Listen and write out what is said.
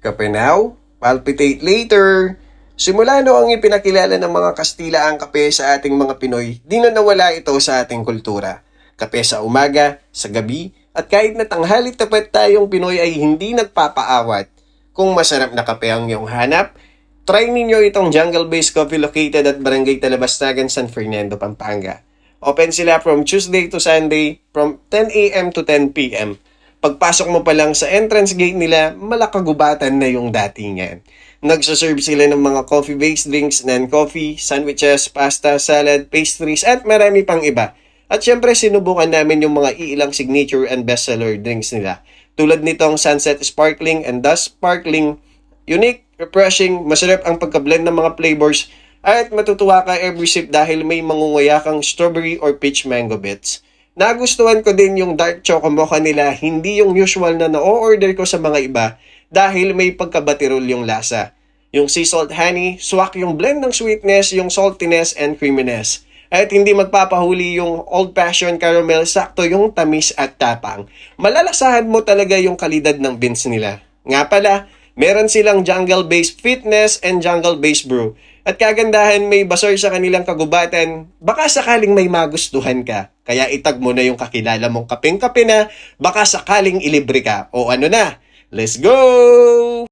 Kape now, palpitate later. Simula noong ipinakilala ng mga Kastila ang kape sa ating mga Pinoy, di na nawala ito sa ating kultura. Kape sa umaga, sa gabi, at kahit na tanghali tapat tayong Pinoy ay hindi nagpapaawat. Kung masarap na kape ang iyong hanap, try ninyo itong Jungle Base Coffee located at Barangay Talabastagan, San Fernando, Pampanga. Open sila from Tuesday to Sunday from 10 a.m. to 10 p.m. Pagpasok mo pa lang sa entrance gate nila, malakagubatan na yung datingan. Nagsaserve sila ng mga coffee-based drinks, non-coffee, sandwiches, pasta, salad, pastries, at marami pang iba. At syempre, sinubukan namin yung mga iilang signature and bestseller drinks nila. Tulad nitong Sunset Sparkling and Dusk Sparkling. Unique, refreshing, masarap ang pagka-blend ng mga flavors, at matutuwa ka every sip dahil may mangunguya kang strawberry or peach mango bits. Nagustuhan ko din yung dark choco mocha nila, hindi yung usual na na-order ko sa mga iba dahil may pagkabatirol yung lasa. Yung sea salt honey, swak yung blend ng sweetness, yung saltiness and creaminess. At hindi magpapahuli yung old-fashioned caramel, sakto yung tamis at tapang. Malalasahan mo talaga yung kalidad ng beans nila. Nga pala, meron silang jungle-based fitness and jungle-based brew. At kagandahan may basor sa kanilang kagubatan, baka sakaling may magustuhan ka. Kaya itag mo na yung kakilala mong kapeng-kape na, baka sakaling ilibre ka. O ano na, let's go!